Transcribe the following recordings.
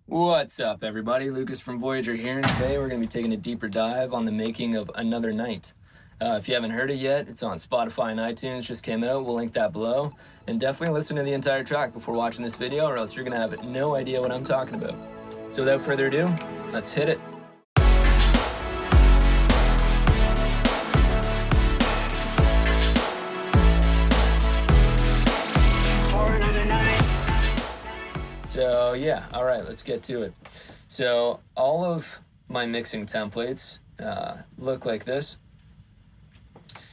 What's up, everybody? Lucas from Voyager here, and today we're going to be taking a deeper dive on the making of Another Night. If you haven't heard it yet, it's on Spotify and iTunes, just came out, we'll link that below. And definitely listen to the entire track before watching this video, or else you're going to have no idea what I'm talking about. So without further ado, let's hit it. So yeah, all right, let's get to it. So all of my mixing templates look like this,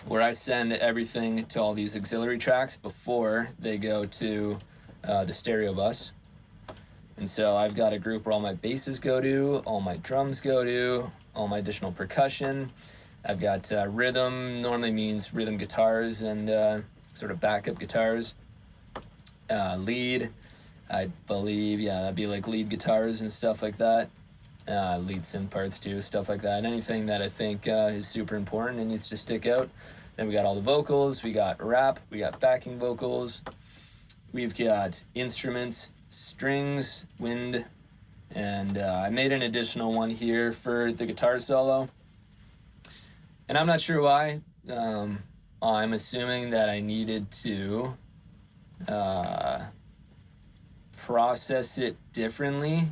where I send everything to all these auxiliary tracks before they go to the stereo bus. And so I've got a group where all my basses go to, all my drums go to, all my additional percussion. I've got rhythm, normally means rhythm guitars and sort of backup guitars. Lead, I believe, yeah, that'd be like lead guitars and stuff like that. Lead synth parts too, stuff like that. Anything that I think is super important and needs to stick out. Then we got all the vocals, we got rap, we got backing vocals, we've got instruments, strings, wind, and I made an additional one here for the guitar solo. And I'm not sure why. I'm assuming that I needed to process it differently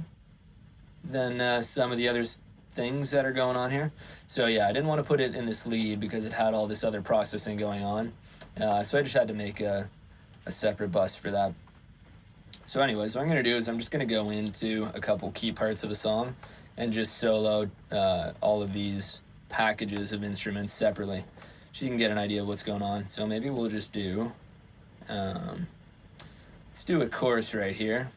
than some of the other things that are going on here. So yeah, I didn't want to put it in this lead because it had all this other processing going on. So I just had to make a separate bus for that. So anyways, what I'm going to do is I'm just going to go into a couple key parts of the song and just solo all of these packages of instruments separately so you can get an idea of what's going on. So maybe we'll just do let's do a chorus right here.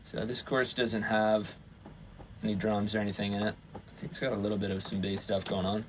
So this chorus doesn't have any drums or anything in it. I think it's got a little bit of some bass stuff going on.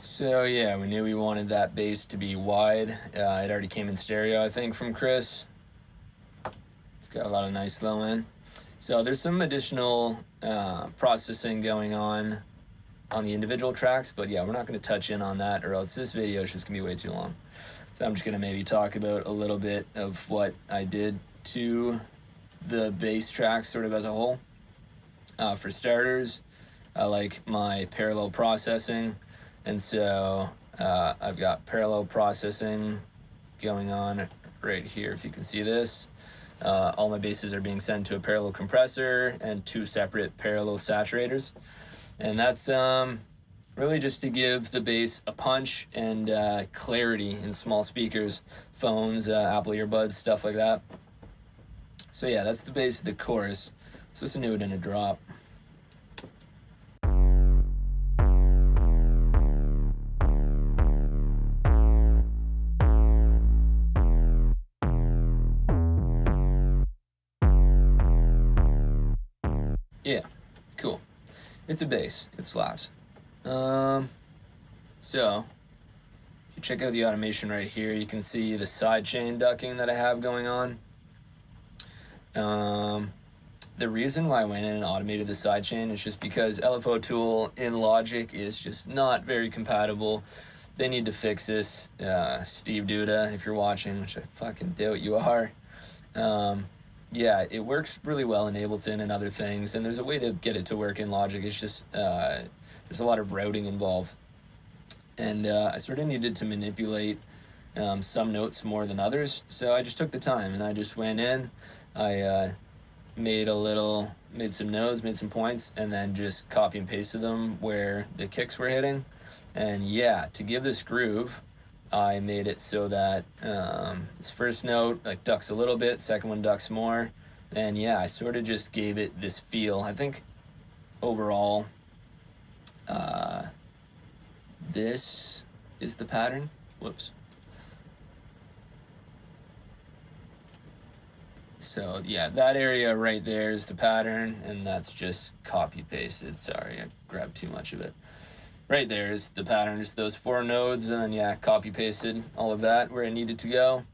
So yeah, we knew we wanted that bass to be wide. It already came in stereo, I think, from Chris. It's got a lot of nice low end. So there's some additional processing going on the individual tracks, but yeah, we're not going to touch in on that, or else this video is just going to be way too long. So I'm just going to maybe talk about a little bit of what I did to the bass tracks sort of as a whole. For starters, I like my parallel processing. And so I've got parallel processing going on right here, if you can see this. All my basses are being sent to a parallel compressor and two separate parallel saturators. And that's really just to give the bass a punch and clarity in small speakers, phones, Apple earbuds, stuff like that. So yeah, that's the bass of the chorus. Let's listen to it in a drop. Yeah, cool. It's a bass. It slaps. So, if you check out the automation right here, you can see the sidechain ducking that I have going on. The reason why I went in and automated the sidechain is just because LFO tool in Logic is just not very compatible. They need to fix this. Steve Duda, if you're watching, which I fucking doubt you are. Yeah, it works really well in Ableton and other things, and there's a way to get it to work in Logic. It's just there's a lot of routing involved, and I sort of needed to manipulate some notes more than others, so I just took the time and I just went in, I made some nodes, made some points, and then just copy and pasted them where the kicks were hitting. And yeah, to give this groove, I made it so that this first note like ducks a little bit, second one ducks more, and yeah, I sort of just gave it this feel. I think overall this is the pattern. Whoops. So yeah, that area right there is the pattern, and that's just copy pasted. Sorry, I grabbed too much of it. right there is the pattern, just those 4 nodes, and then yeah, copy pasted all of that where it needed to go.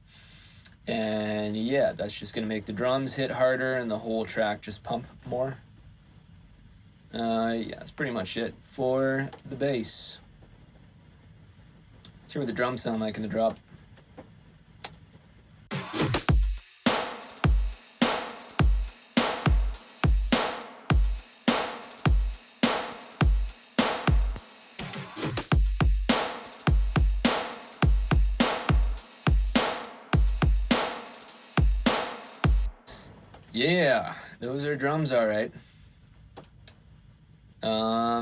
And yeah, that's just gonna make the drums hit harder and the whole track just pump more. Yeah, that's pretty much it for the bass. Let's hear what the drums sound like in the drop. Yeah, those are drums, all right.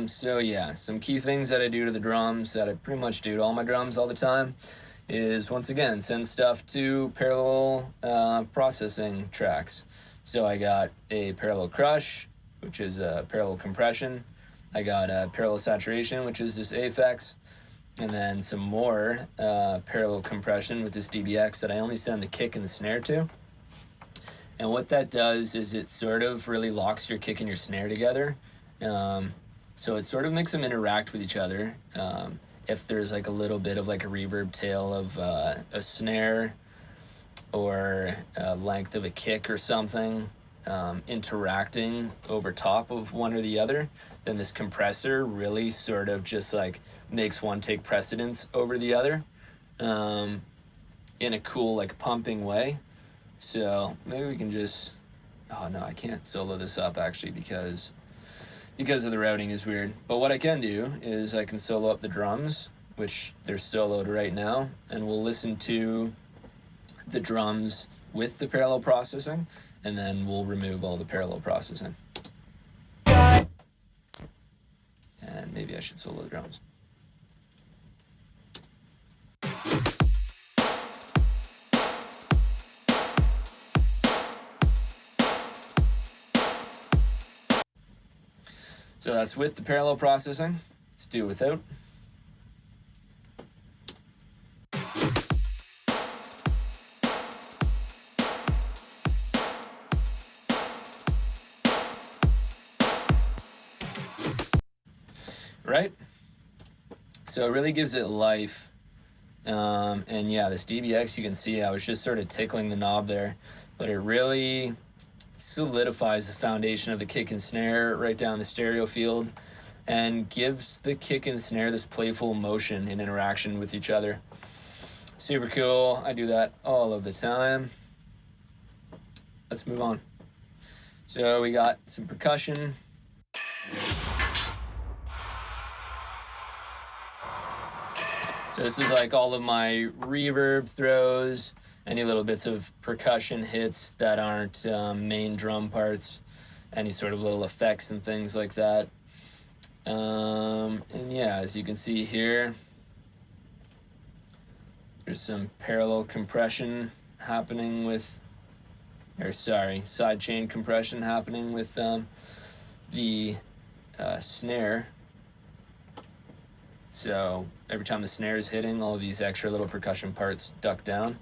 So yeah, some key things that I do to the drums that I pretty much do to all my drums all the time is, once again, send stuff to parallel processing tracks. So I got a parallel crush, which is a parallel compression. I got a parallel saturation, which is this affix, and then some more parallel compression with this DBX that I only send the kick and the snare to. And what that does is it sort of really locks your kick and your snare together. So it sort of makes them interact with each other. If there's like a little bit of like a reverb tail of a snare or a length of a kick or something interacting over top of one or the other, then this compressor really sort of just like makes one take precedence over the other in a cool like pumping way. So maybe we can just, oh no, I can't solo this up actually because of the routing is weird. But what I can do is I can solo up the drums, which they're soloed right now, and we'll listen to the drums with the parallel processing, and then we'll remove all the parallel processing. And maybe I should solo the drums. So that's with the parallel processing. Let's do it without. Right? So it really gives it life. And yeah, this DBX, you can see I was just sort of tickling the knob there, but it really solidifies the foundation of the kick and snare right down the stereo field and gives the kick and snare this playful motion in interaction with each other. Super cool. I do that all of the time. Let's move on. So we got some percussion. So this is like all of my reverb throws, any little bits of percussion hits that aren't main drum parts, any sort of little effects and things like that. And yeah, as you can see here, there's some parallel compression happening with, side chain compression happening with the snare. So every time the snare is hitting, all of these extra little percussion parts duck down.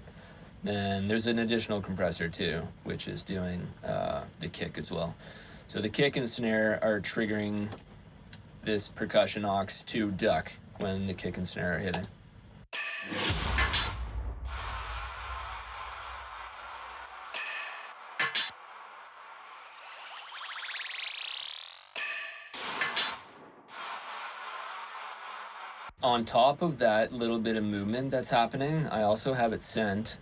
Then there's an additional compressor too, which is doing the kick as well. So the kick and snare are triggering this percussion aux to duck when the kick and snare are hitting. On top of that little bit of movement that's happening, I also have it sent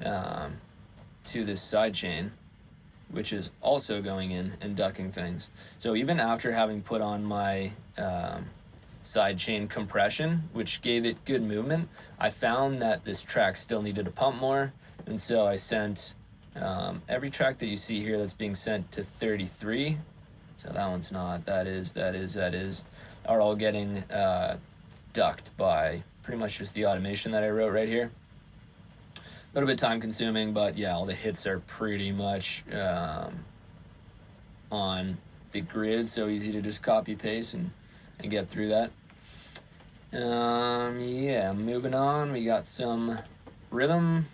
to this side chain, which is also going in and ducking things. So even after having put on my side chain compression, which gave it good movement, I found that this track still needed to pump more, and so I sent every track that you see here that's being sent to 33. So that one's not, that is, are all getting ducked by pretty much just the automation that I wrote right here. A little bit time consuming, but yeah, all the hits are pretty much on the grid, so easy to just copy paste and get through that. Yeah, moving on, we got some rhythm.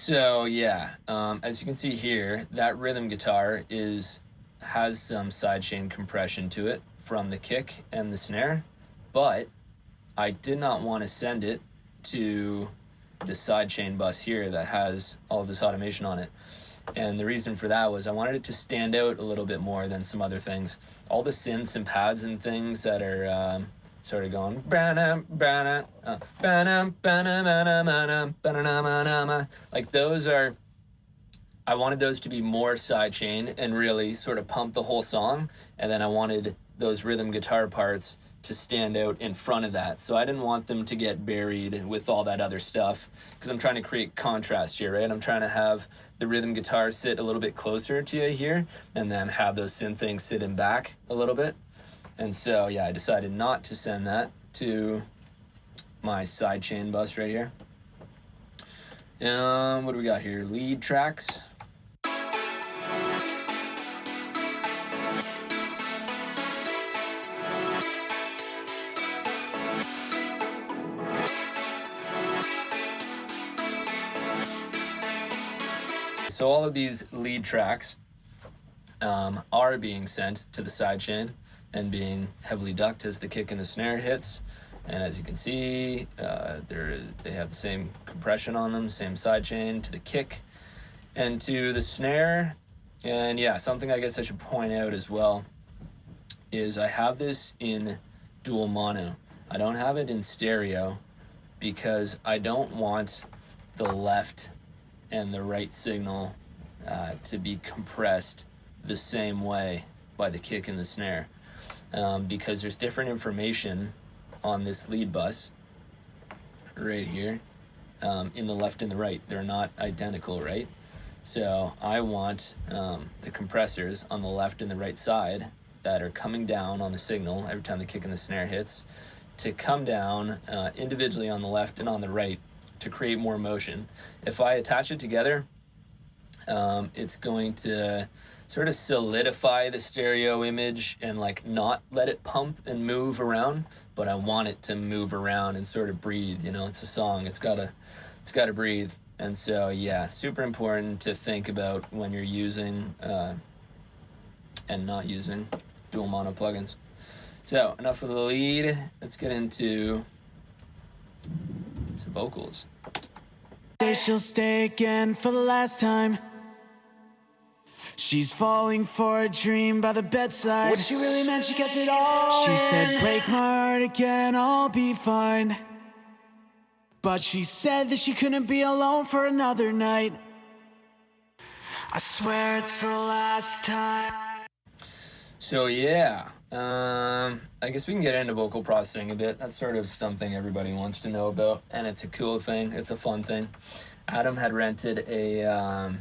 So yeah, as you can see here, that rhythm guitar has some sidechain compression to it from the kick and the snare, but I did not want to send it to the sidechain bus here that has all of this automation on it. And the reason for that was I wanted it to stand out a little bit more than some other things. All the synths and pads and things that are sort of going like those are, I wanted those to be more sidechain and really sort of pump the whole song, and then I wanted those rhythm guitar parts to stand out in front of that. So I didn't want them to get buried with all that other stuff, because I'm trying to create contrast here, right? I'm trying to have the rhythm guitar sit a little bit closer to you here, and then have those synth things sit in back a little bit. And so yeah, I decided not to send that to my sidechain bus right here. What do we got here? Lead tracks. So all of these lead tracks are being sent to the sidechain and being heavily ducked as the kick and the snare hits. And as you can see, they have the same compression on them, same sidechain to the kick and to the snare. And yeah, something I guess I should point out as well is I have this in dual mono. I don't have it in stereo because I don't want the left and the right signal to be compressed the same way by the kick and the snare, because there's different information on this lead bus right here in the left and the right. They're not identical, right? So I want the compressors on the left and the right side that are coming down on the signal every time the kick and the snare hits to come down individually on the left and on the right to create more motion. If I attach it together, it's going to sort of solidify the stereo image and like not let it pump and move around, but I want it to move around and sort of breathe. You know, it's a song, it's gotta breathe. And so yeah, super important to think about when you're using and not using dual mono plugins. So enough of the lead, let's get into some vocals. She'll stay again for the last time. She's falling for a dream by the bedside. What she really meant, she kept it all. She said, break my heart again, I'll be fine. But she said that she couldn't be alone for another night. I swear it's the last time. So yeah, I guess we can get into vocal processing a bit. That's sort of something everybody wants to know about, and it's a cool thing. It's a fun thing. Adam had rented a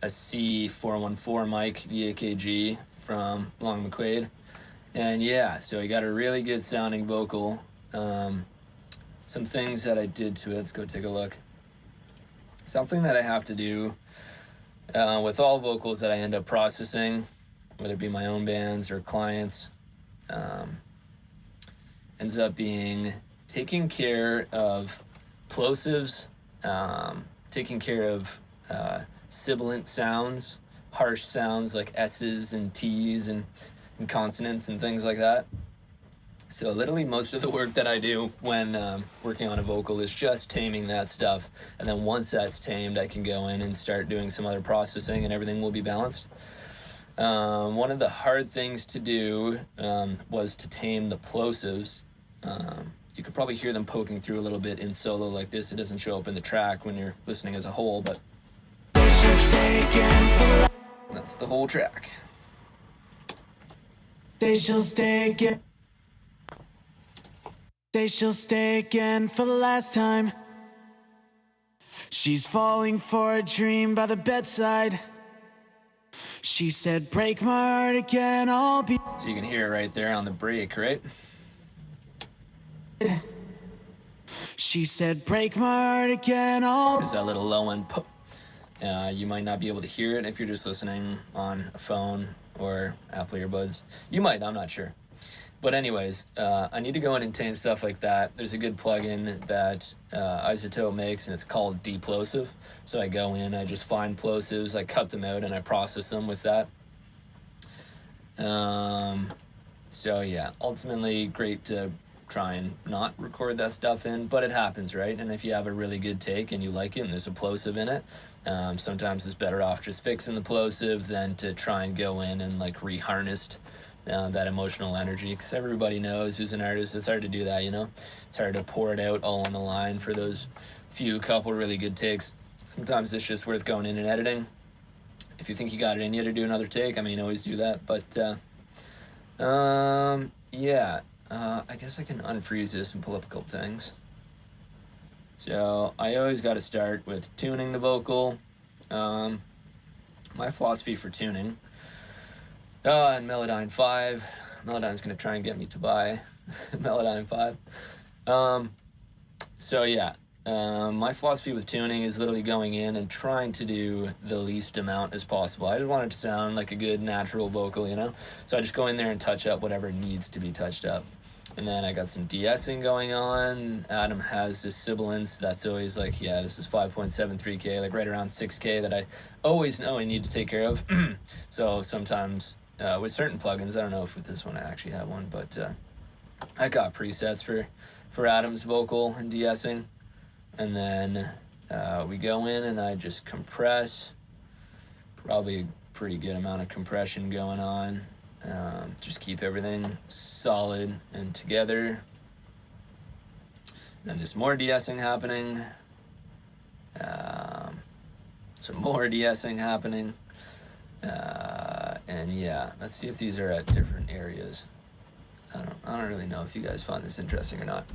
C414 mic, the AKG from Long McQuaid, and yeah, so he got a really good sounding vocal. Some things that I did to it. Let's go take a look. Something that I have to do with all vocals that I end up processing, whether it be my own bands or clients, ends up being taking care of plosives, taking care of sibilant sounds, harsh sounds like S's and T's and consonants and things like that. So literally most of the work that I do when working on a vocal is just taming that stuff. And then once that's tamed, I can go in and start doing some other processing and everything will be balanced. One of the hard things to do was to tame the plosives. You could probably hear them poking through a little bit in solo like this. It doesn't show up in the track when you're listening as a whole, but that's the whole track. They shall stay again. They shall stay again for the last time. She's falling for a dream by the bedside. She said, break my heart again, I'll be. So you can hear it right there on the break, right? She said, break my heart again, I'll. There's that little low end. You might not be able to hear it if you're just listening on a phone or Apple earbuds. You might, I'm not sure. But anyways, I need to go in and tame stuff like that. There's a good plugin that Isotope makes, and it's called Plosive. So I go in, I just find plosives, I cut them out, and I process them with that. So yeah, ultimately great to try and not record that stuff in, but it happens, right? And if you have a really good take and you like it and there's a plosive in it, sometimes it's better off just fixing the plosive than to try and go in and like reharness that emotional energy, because everybody knows who's an artist, it's hard to do that, you know? It's hard to pour it out all on the line for those couple really good takes. Sometimes it's just worth going in and editing. If you think you got it in you to do another take, I mean, always do that. But yeah, I guess I can unfreeze this and pull up a couple things. So I always got to start with tuning the vocal. My philosophy for tuning, and Melodyne 5. Melodyne's going to try and get me to buy Melodyne 5. So yeah, my philosophy with tuning is literally going in and trying to do the least amount as possible. I just want it to sound like a good natural vocal, you know? So I just go in there and touch up whatever needs to be touched up. And then I got some de-essing going on. Adam has this sibilance that's always like, yeah, this is 5.73K, like right around 6K that I always know I need to take care of. So sometimes with certain plugins, I don't know if with this one I actually have one, but I got presets for Adam's vocal and de-essing. And then we go in and I just compress, probably a pretty good amount of compression going on. Just keep everything solid and together. Then there's more de-essing happening. Some more de-essing happening. And yeah, let's see if these are at different areas. I don't really know if you guys find this interesting or not.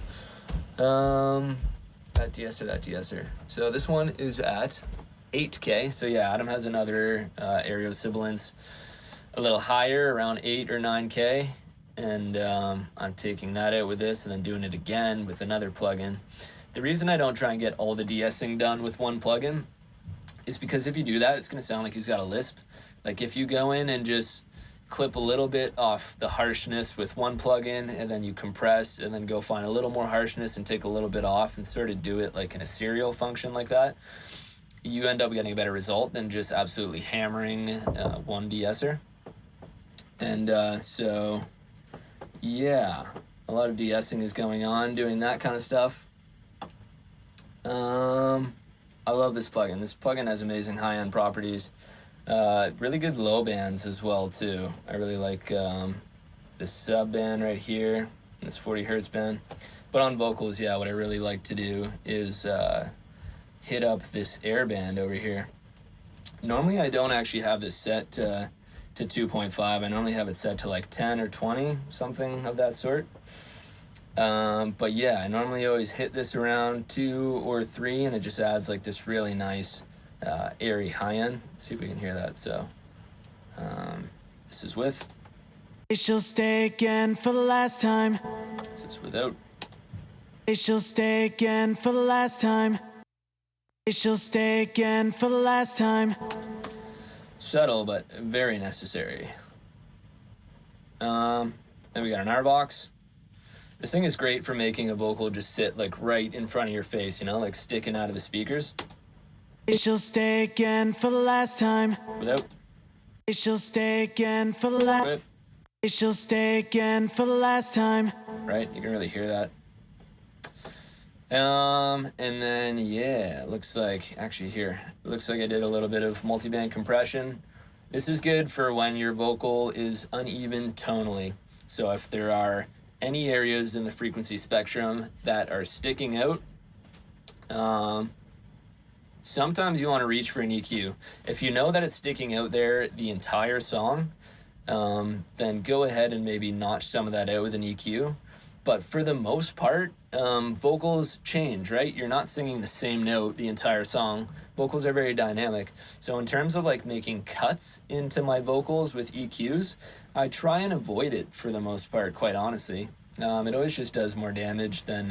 That de-esser. So this one is at 8K. So yeah, Adam has another aerial sibilance a little higher, around 8 or 9K. And I'm taking that out with this and then doing it again with another plugin. The reason I don't try and get all the de-essing done with one plugin is because if you do that, it's going to sound like he's got a lisp. Like if you go in and just clip a little bit off the harshness with one plugin and then you compress and then go find a little more harshness and take a little bit off and sort of do it like in a serial function like that, you end up getting a better result than just absolutely hammering one de-esser. And so yeah, a lot of de-essing is going on, doing that kind of stuff. I love this plugin. This plugin has amazing high-end properties. Really good low bands as well too. I really like this sub band right here, this 40 hertz band. But on vocals, yeah, what I really like to do is hit up this air band over here. Normally I don't actually have this set to 2.5. I normally have it set to like 10 or 20, something of that sort. But yeah, I normally always hit this around 2 or 3 and it just adds like this really nice airy high end. Let's see if we can hear that. So this is with. She'll stay again for the last time. This is without. She'll stay again for the last time. She'll stay again for the last time. Subtle, but very necessary. Then we got an R box. This thing is great for making a vocal just sit like right in front of your face, you know, like sticking out of the speakers. She'll stay again for the last time. Without. She'll stay again for the last. With. She'll stay again for the last time. Right, you can really hear that. And then yeah, it looks like actually here, it looks like I did a little bit of multiband compression. This is good for when your vocal is uneven tonally. So if there are any areas in the frequency spectrum that are sticking out, sometimes you want to reach for an EQ. If you know that it's sticking out there the entire song, then go ahead and maybe notch some of that out with an EQ. But for the most part, vocals change, right? You're not singing the same note the entire song. Vocals are very dynamic. So in terms of like making cuts into my vocals with EQs, I try and avoid it for the most part, quite honestly. It always just does more damage than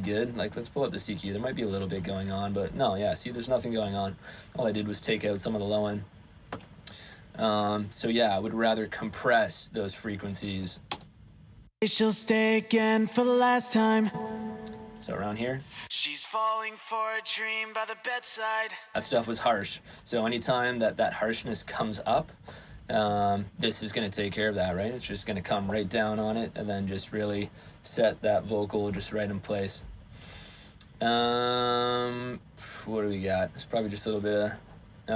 good. Like, let's pull up the EQ. There might be a little bit going on, but no, yeah, see, there's nothing going on. All I did was take out some of the low end. So yeah, I would rather compress those frequencies She'll stay again for the last time. So around here, she's falling for a dream by the bedside. That stuff was harsh. So anytime that harshness comes up, this is going to take care of that, right? It's just going to come right down on it and then just really set that vocal just right in place. What do we got? It's probably just a little bit of...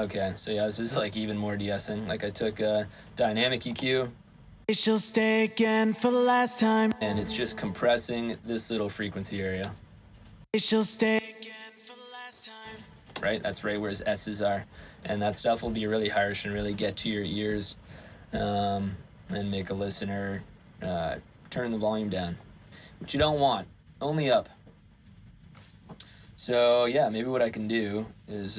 Okay, so yeah, this is like even more de-essing. Like I took a dynamic EQ. She'll stay again for the last time. And it's just compressing this little frequency area. She'll stay again for the last time. Right? That's right where his S's are. And that stuff will be really harsh and really get to your ears and make a listener turn the volume down. Which you don't want. Only up. So yeah, maybe what I can do is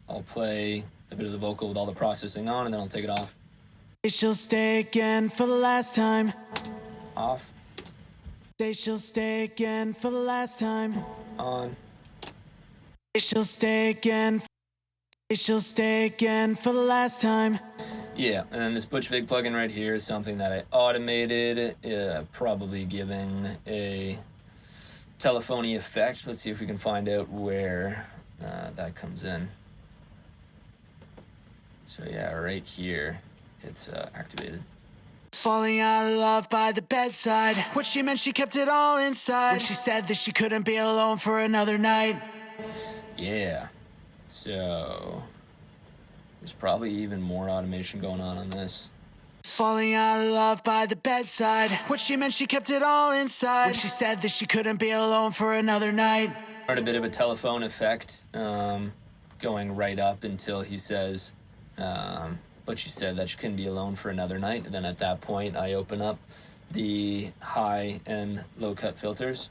I'll play a bit of the vocal with all the processing on and then I'll take it off. She'll stay again for the last time. Off. She'll stay again for the last time. On. She'll stay again. She'll stay again for the last time. Yeah, and then this Butch Vig plugin right here is something that I automated, probably giving a telephony effect. Let's see if we can find out where that comes in. So yeah, right here, it's activated. Falling out of love by the bedside. What she meant, she kept it all inside. When she said that she couldn't be alone for another night. Yeah, so there's probably even more automation going on this. Falling out of love by the bedside. What she meant, she kept it all inside. When she said that she couldn't be alone for another night. A bit of a telephone effect going right up until he says, but she said that she couldn't be alone for another night. And then at that point, I open up the high and low cut filters.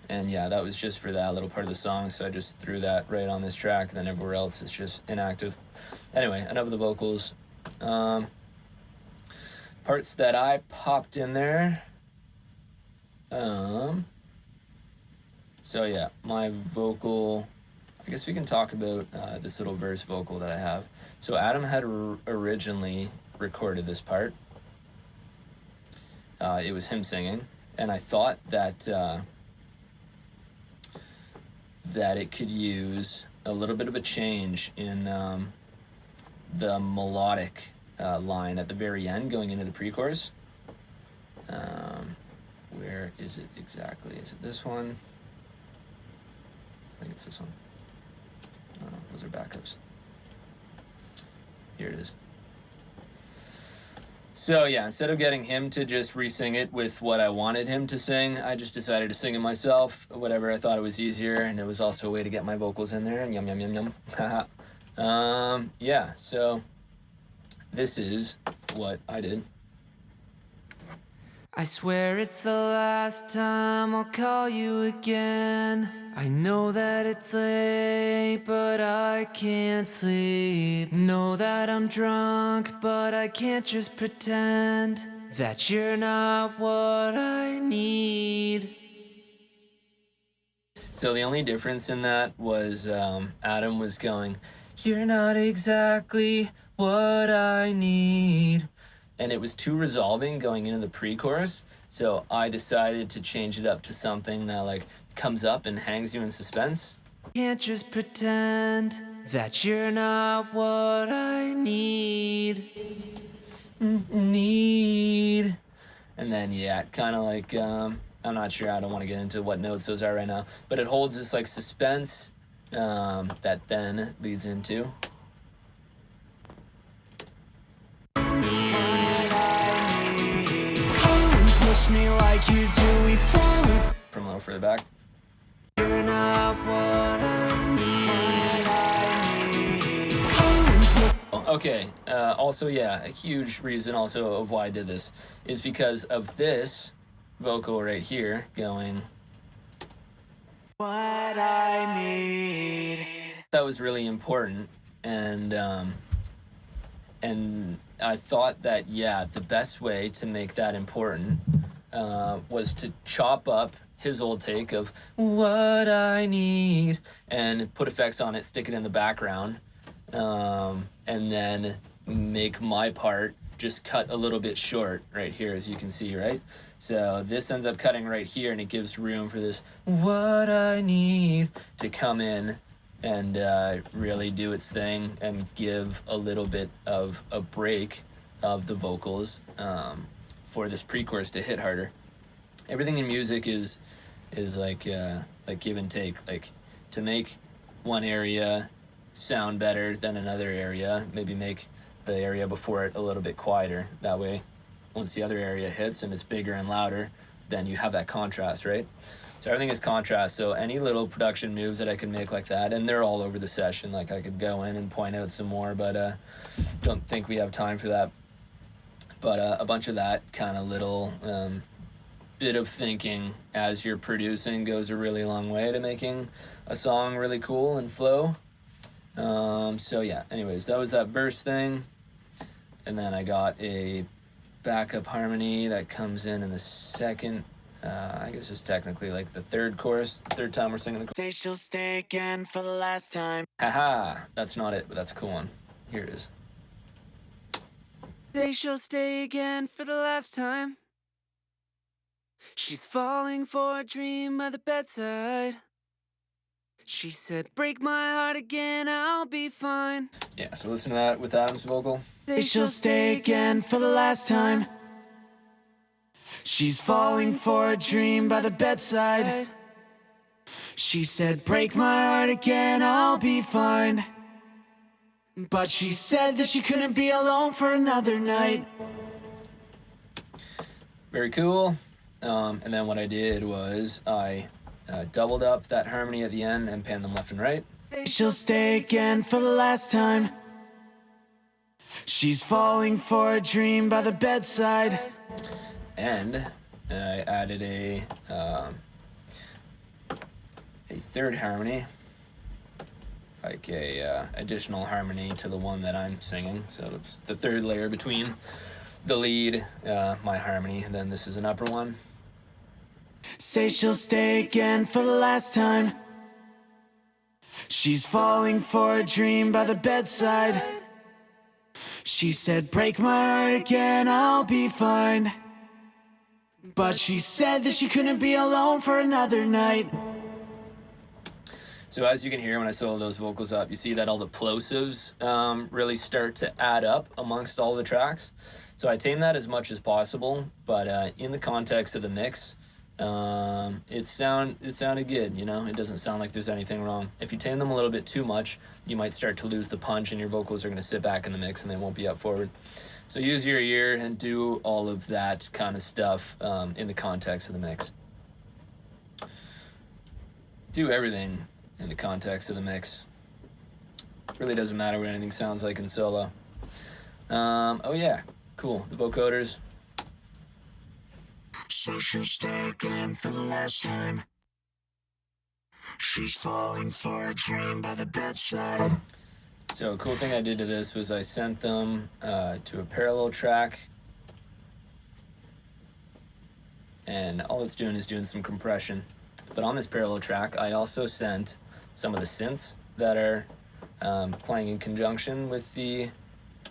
And yeah, that was just for that little part of the song. So I just threw that right on this track. And then everywhere else is just inactive. Anyway, enough of the vocals. Parts that I popped in there. So yeah, my vocal, I guess we can talk about this little verse vocal that I have. So Adam had originally recorded this part. It was him singing, and I thought that that it could use a little bit of a change in the melodic line at the very end going into the pre-chorus. Where is it exactly? Is it this one? I think it's this one. Oh, no, those are backups. Here it is. So yeah, instead of getting him to just re-sing it with what I wanted him to sing, I just decided to sing it myself, whatever I thought it was easier, and it was also a way to get my vocals in there, and yum, yum, yum, yum. Haha. Yeah, so this is what I did. I swear it's the last time I'll call you again. I know that it's late, but I can't sleep. Know that I'm drunk, but I can't just pretend that you're not what I need. So the only difference in that was Adam was going, "You're not exactly what I need." And it was too resolving going into the pre-chorus, so I decided to change it up to something that like comes up and hangs you in suspense. Can't just pretend that you're not what I need. Need. And then yeah, kind of like I'm not sure. I don't want to get into what notes those are right now, but it holds this like suspense that then leads into. Me like you do, we fall From a little further back. You're not what I need. Okay, also yeah, a huge reason also of why I did this is because of this vocal right here going, what I need. That was really important, and I thought that yeah, the best way to make that important was to chop up his old take of what I need and put effects on it, stick it in the background, and then make my part just cut a little bit short right here, as you can see, right? So this ends up cutting right here, and it gives room for this "what I need" to come in and really do its thing and give a little bit of a break of the vocals for this pre-chorus to hit harder. Everything in music is like give and take. Like, to make one area sound better than another area, maybe make the area before it a little bit quieter. That way, once the other area hits and it's bigger and louder, then you have that contrast, right? So everything is contrast. So any little production moves that I can make like that, and they're all over the session. Like, I could go in and point out some more, but don't think we have time for that. But a bunch of that kind of little bit of thinking as you're producing goes a really long way to making a song really cool and flow. So yeah, anyways, that was that verse thing. And then I got a backup harmony that comes in the second, I guess it's technically like the third chorus, the third time we're singing the chorus. Say she'll stay again for the last time. Haha, that's not it, but that's a cool one. Here it is. Say she'll stay again for the last time. She's falling for a dream by the bedside. She said, break my heart again, I'll be fine. Yeah, so listen to that with Adam's vocal. Say she'll stay again for the last time. She's falling for a dream by the bedside. She said, break my heart again, I'll be fine. But she said that she couldn't be alone for another night. Very cool. And then what I did was I doubled up that harmony at the end and panned them left and right. She'll stay again for the last time. She's falling for a dream by the bedside. And I added a third harmony, like a additional harmony to the one that I'm singing. So it's the third layer between the lead, my harmony, and then this is an upper one. Say she'll stay again for the last time. She's falling for a dream by the bedside. She said, break my heart again, I'll be fine. But she said that she couldn't be alone for another night. So as you can hear when I solo those vocals up, you see that all the plosives really start to add up amongst all the tracks. So I tame that as much as possible, but in the context of the mix, it sounded good, you know? It doesn't sound like there's anything wrong. If you tame them a little bit too much, you might start to lose the punch and your vocals are going to sit back in the mix and they won't be up forward. So use your ear and do all of that kind of stuff in the context of the mix. Do everything in the context of the mix. Really doesn't matter what anything sounds like in solo. Oh yeah, cool, the vocoders. So she'll stay again for the last time. She's falling for a dream by the bedside. So a cool thing I did to this was I sent them to a parallel track. And all it's doing is doing some compression. But on this parallel track, I also sent some of the synths that are playing in conjunction with the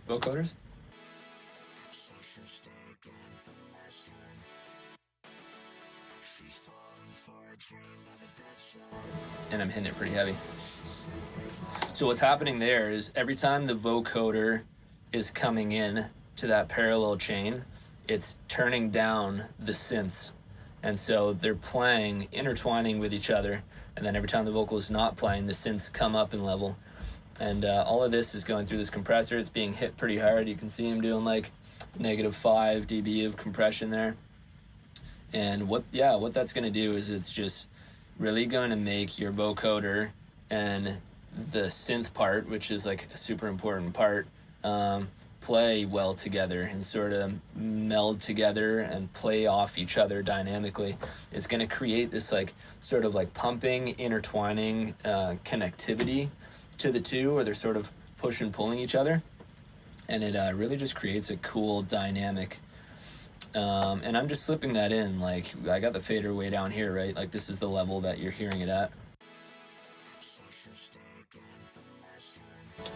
vocoders. And I'm hitting it pretty heavy. So what's happening there is every time the vocoder is coming in to that parallel chain, it's turning down the synths. And so they're playing, intertwining with each other. And then every time the vocal is not playing, the synths come up in level. And all of this is going through this compressor. It's being hit pretty hard. You can see him doing like -5 dB of compression there. And what that's going to do is it's just really going to make your vocoder and the synth part, which is like a super important part, play well together and sort of meld together and play off each other dynamically. It's going to create this like sort of like pumping, intertwining connectivity to the two, where they're sort of push and pulling each other, and it really just creates a cool dynamic. And I'm just slipping that in, like I got the fader way down here, right? Like this is the level that you're hearing it at.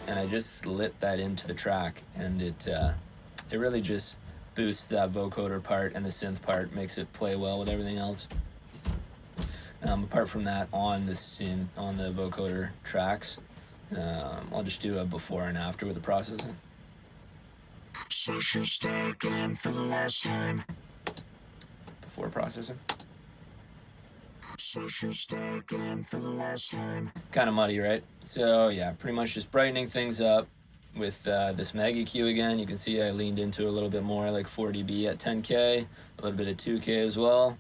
And I just slip that into the track, and it it really just boosts that vocoder part, and the synth part makes it play well with everything else. Apart from that, on the vocoder tracks, I'll just do a before and after with the processing. Social stay again for the last time. Before processing. Social stay again for the last time. Kind of muddy, right? So yeah, pretty much just brightening things up with this mag EQ again. You can see I leaned into a little bit more, like 4 dB at 10K, a little bit of 2K as well.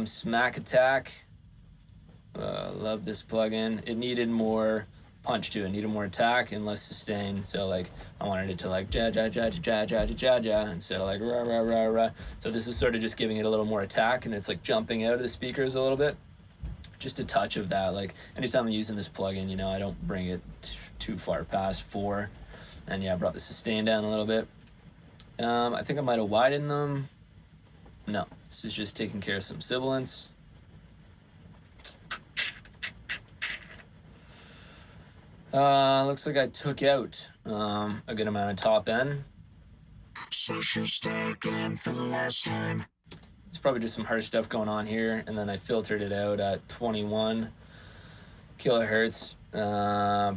Smack Attack. Love this plugin. It needed more punch to it. Needed more attack and less sustain. So like I wanted it to like ja ja ja ja ja ja ja ja instead of like rah rah rah rah. So this is sort of just giving it a little more attack, and it's like jumping out of the speakers a little bit. Just a touch of that. Like anytime I'm using this plugin, you know, I don't bring it too far past 4. And yeah, I brought the sustain down a little bit. I think I might have widened them. No, this is just taking care of some sibilance. Looks like I took out a good amount of top end. Social stay again for the last time. It's probably just some harsh stuff going on here, and then I filtered it out at 21 kilohertz.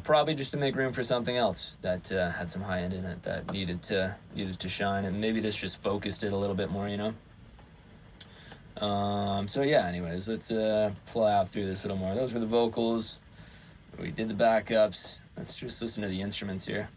Probably just to make room for something else that had some high end in it that needed to shine, and maybe this just focused it a little bit more, you know. So yeah, anyways, let's plow through this a little more. Those were the vocals. We did the backups. Let's just listen to the instruments here.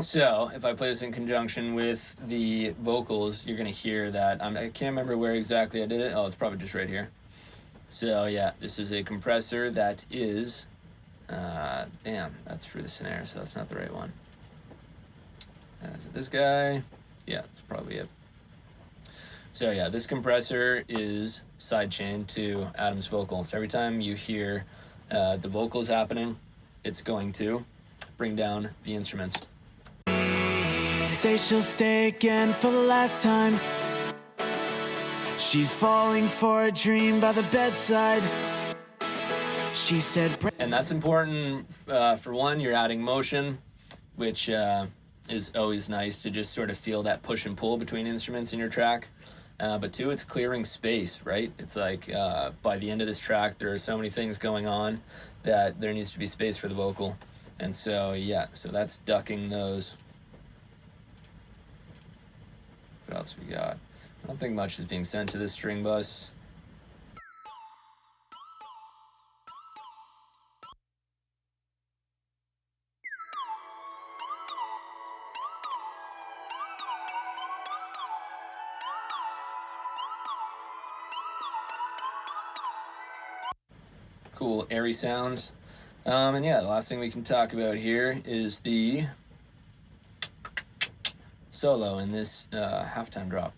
So if I play this in conjunction with the vocals, you're gonna hear that I can't remember where exactly I did it. Oh, it's probably just right here. So yeah, this is a compressor that is, damn, that's for the snare, so that's not the right one. Is it this guy? Yeah, that's probably it. So yeah, this compressor is sidechained to Adam's vocal. So every time you hear the vocals happening, it's going to bring down the instruments. Say she'll stay again for the last time. She's falling for a dream by the bedside. She said, and that's important. For one, you're adding motion, which is always nice to just sort of feel that push and pull between instruments in your track. But two, it's clearing space, right? It's like by the end of this track, there are so many things going on that there needs to be space for the vocal. And so, yeah, so that's ducking those. What else we got? I don't think much is being sent to this string bus. Cool, airy sounds. And yeah, the last thing we can talk about here is the solo in this halftime drop.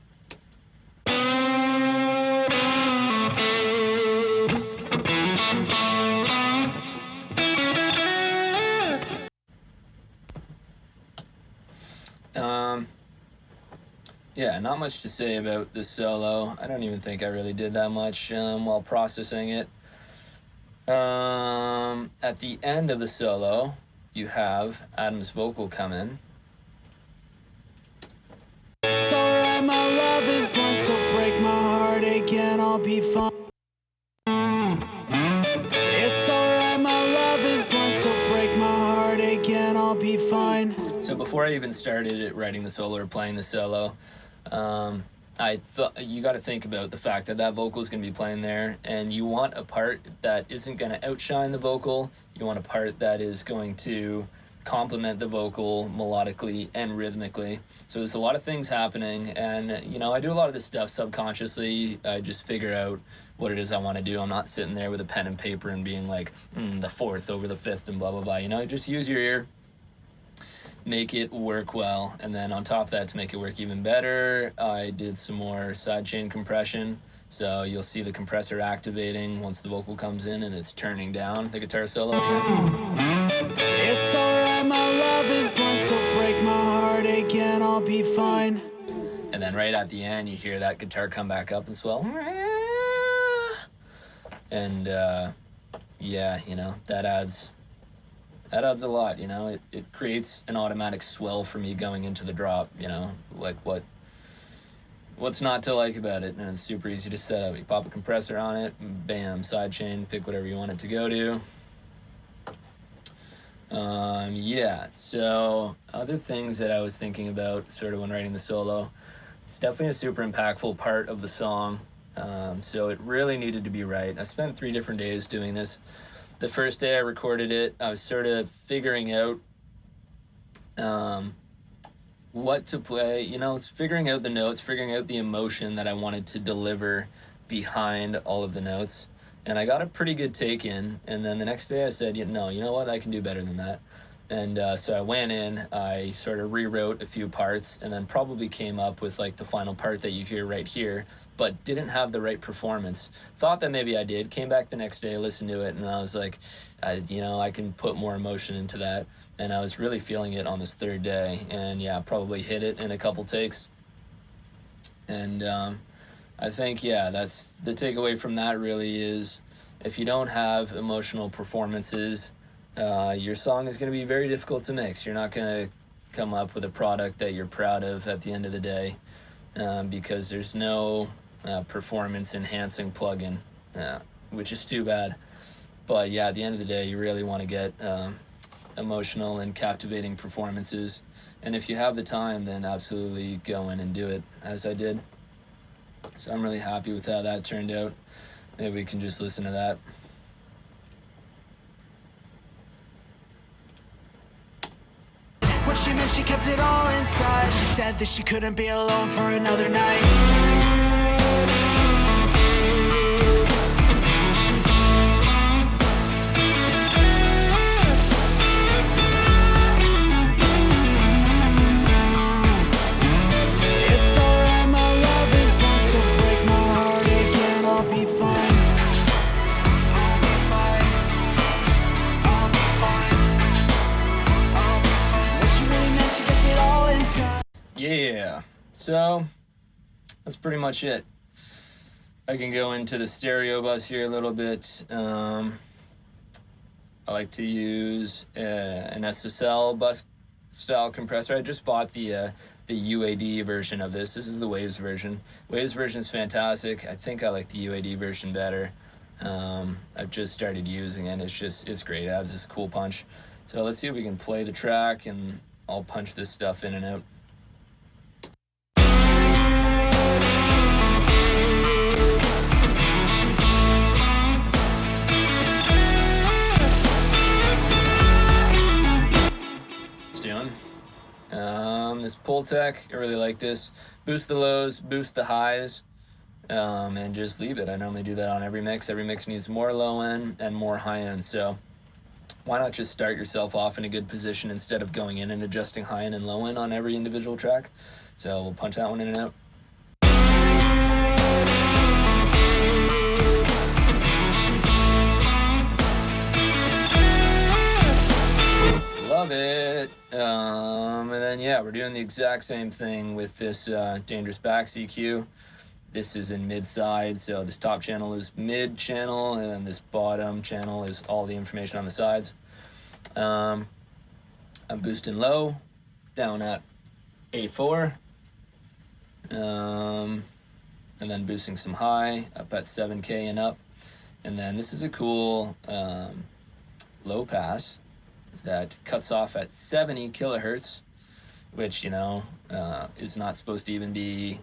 Yeah, not much to say about this solo. I don't even think I really did that much while processing it. At the end of the solo, you have Adam's vocal come in. it's alright, my love is blind, so break my heart again, I'll be fine. It's alright, my love is blind, so break my heart again, I'll be fine. So before I even started writing the solo or playing the solo, I thought you got to think about the fact that vocal is going to be playing there, and you want a part that isn't going to outshine the vocal. You want a part that is going to complement the vocal melodically and rhythmically. So there's a lot of things happening, and you know, I do a lot of this stuff subconsciously. I just figure out what it is I want to do. I'm not sitting there with a pen and paper and being like the fourth over the fifth and blah blah blah. You know, just use your ear, make it work well, and then on top of that, to make it work even better, I did some more sidechain compression So you'll see the compressor activating once the vocal comes in, and it's turning down the guitar solo again. It's alright, my love is blind, so break my heart again, I'll be fine. And then right at the end, you hear that guitar come back up and swell. And yeah, you know, that adds a lot, you know. It creates an automatic swell for me going into the drop, you know, like what's not to like about it. And it's super easy to set up. You pop a compressor on it, bam, sidechain, pick whatever you want it to go to. Yeah, so other things that I was thinking about sort of when writing the solo, it's definitely a super impactful part of the song. So it really needed to be right. I spent 3 different days doing this. The first day I recorded it, I was sort of figuring out what to play. You know, it's figuring out the notes, figuring out the emotion that I wanted to deliver behind all of the notes. And I got a pretty good take in. And then the next day I said, you know what, I can do better than that. And so I went in, I sort of rewrote a few parts, and then probably came up with like the final part that you hear right here, but didn't have the right performance. Thought that maybe I did. Came back the next day, listened to it, and I was like, I can put more emotion into that. And I was really feeling it on this 3rd day, and yeah, probably hit it in a couple takes. And I think, yeah, that's the takeaway from that really is if you don't have emotional performances, your song is going to be very difficult to mix. You're not going to come up with a product that you're proud of at the end of the day, because there's no performance enhancing plugin, which is too bad. But yeah, at the end of the day, you really want to get emotional and captivating performances. And if you have the time, then absolutely go in and do it, as I did. So I'm really happy with how that turned out. Maybe we can just listen to that. What she meant, she kept it all inside. She said that she couldn't be alone for another night. Yeah, so that's pretty much it. I can go into the stereo bus here a little bit. I like to use an SSL bus style compressor. I just bought the UAD version of this. This is the Waves version. Waves version is fantastic. I think I like the UAD version better. I've just started using it. It's great. It adds this cool punch. So let's see if we can play the track, and I'll punch this stuff in and out. This Pultec, I really like this. Boost the lows, boost the highs, and just leave it. I normally do that on every mix. Every mix needs more low end and more high end, so why not just start yourself off in a good position instead of going in and adjusting high end and low end on every individual track. So we'll punch that one in and out. Love it. And then yeah, we're doing the exact same thing with this Dangerous Bax EQ. This is in mid side, so this top channel is mid channel, and then this bottom channel is all the information on the sides. I'm boosting low, down at 84, and then boosting some high, up at 7K and up. And then this is a cool low pass that cuts off at 70 kilohertz, which, you know, is not supposed to even be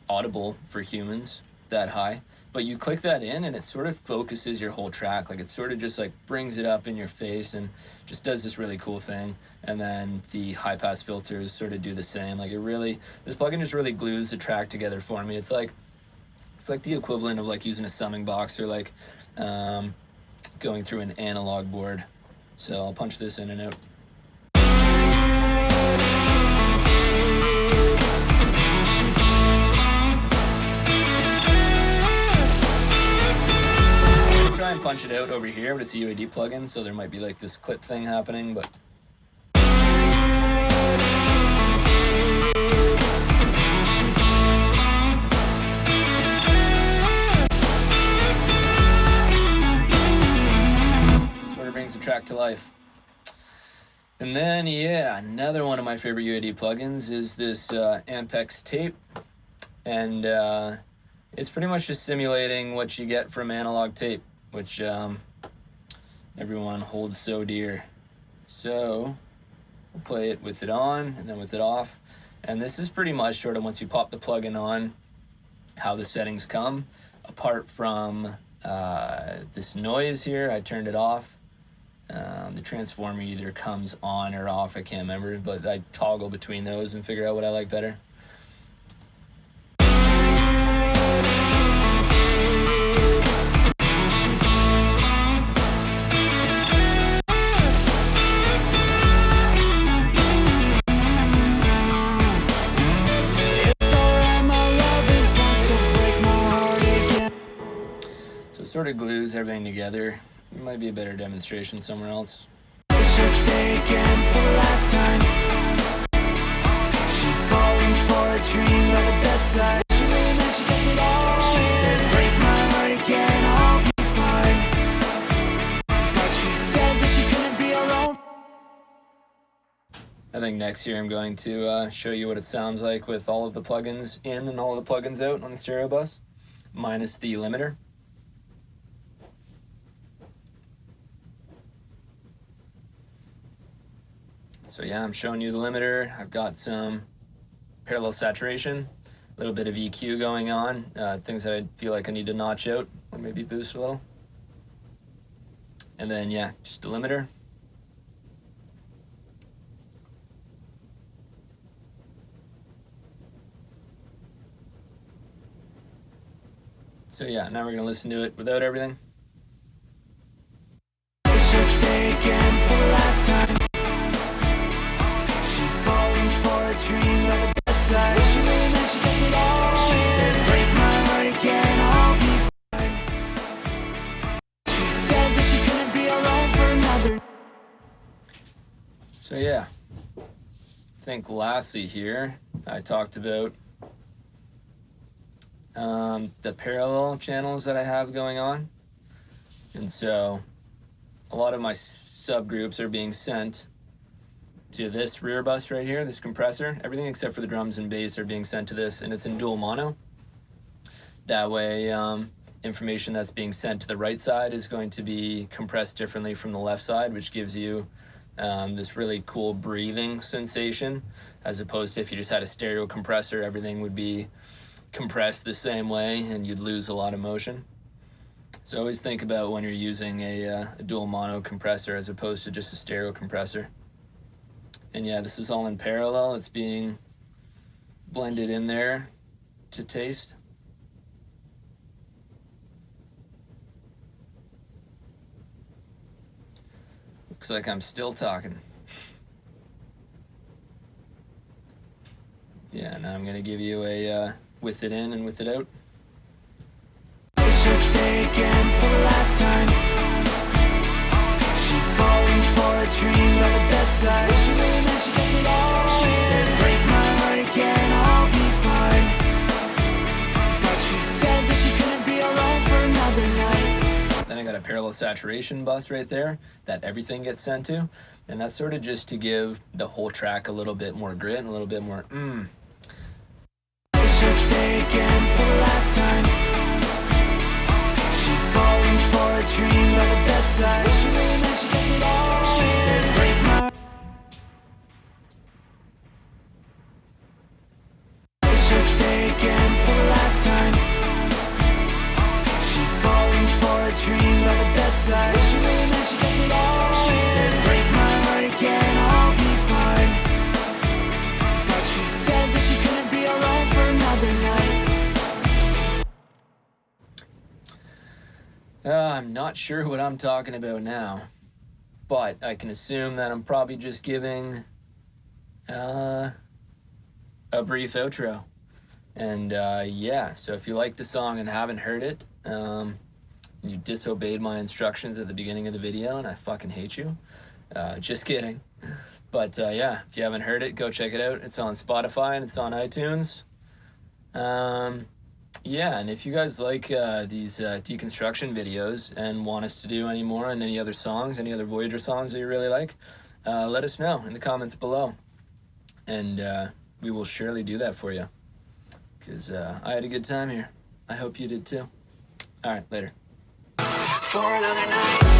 audible for humans that high. But you click that in and it sort of focuses your whole track. Like, it sort of just like brings it up in your face and just does this really cool thing. And then the high pass filters sort of do the same. Like, this plugin just really glues the track together for me. It's like the equivalent of like using a summing box or like going through an analog board. So I'll punch this in and out. try and punch it out over here, but it's a UAD plugin, so there might be like this clip thing happening, but sort of brings the track to life. And then, yeah, another one of my favorite UAD plugins is this Ampex tape. And it's pretty much just simulating what you get from analog tape, which everyone holds so dear. So we'll play it with it on and then with it off. And this is pretty much sort of once you pop the plugin on, how the settings come. Apart from this noise here, I turned it off. The transformer either comes on or off, I can't remember, but I toggle between those and figure out what I like better. So it sort of glues everything together. It might be a better demonstration somewhere else. It's just again for the last time. She's falling for a dream by the bedside. She really meant she gave it all. She said, break my heart again, I'll be fine. But she said that she couldn't be alone. I think next year I'm going to show you what it sounds like with all of the plugins in and all of the plugins out on the stereo bus, minus the limiter. So yeah, I'm showing you the limiter. I've got some parallel saturation, a little bit of EQ going on, things that I feel like I need to notch out or maybe boost a little. And then yeah, just a limiter. So yeah, now we're gonna listen to it without everything. It's just again for the last time. Dream by the bedside. She really meant she gave it all. She said, break my heart again, I'll be fine. She said that she couldn't be alone for another. So yeah, I think lastly here, I talked about the parallel channels that I have going on. And so a lot of my subgroups are being sent to this rear bus right here, this compressor. Everything except for the drums and bass are being sent to this, and it's in dual mono. That way, information that's being sent to the right side is going to be compressed differently from the left side, which gives you this really cool breathing sensation, as opposed to if you just had a stereo compressor, everything would be compressed the same way and you'd lose a lot of motion. So always think about when you're using a dual mono compressor as opposed to just a stereo compressor. And yeah, this is all in parallel. It's being blended in there to taste. Looks like I'm still talking. Yeah, now I'm gonna give you a with it in and with it out. It's just again for the last time. She's falling for a dream by the bedside. She really meant she gave it all. She said, break my heart again, I'll be fine. But she said that she couldn't be alone for another night. Then I got a parallel saturation bus right there that everything gets sent to. And that's sort of just to give the whole track a little bit more grit and a little bit more It's just again for the last time. She's falling for a dream by the bedside. She really meant she gave it all. She said, break my. It's just again for the last time. She's falling for a dream by the bedside. She really meant she gave it all. She said, break my heart again, I'll be fine. But she said that she couldn't be alone for another night. I'm not sure what I'm talking about now, but I can assume that I'm probably just giving a brief outro. And yeah, so if you like the song and haven't heard it, you disobeyed my instructions at the beginning of the video, and I fucking hate you. Just kidding. But yeah, if you haven't heard it, go check it out. It's on Spotify and it's on iTunes. Yeah, and if you guys like these deconstruction videos and want us to do any more on any other songs, any other Voyager songs that you really like, let us know in the comments below. And we will surely do that for you. Because I had a good time here. I hope you did too. All right, later. For another night.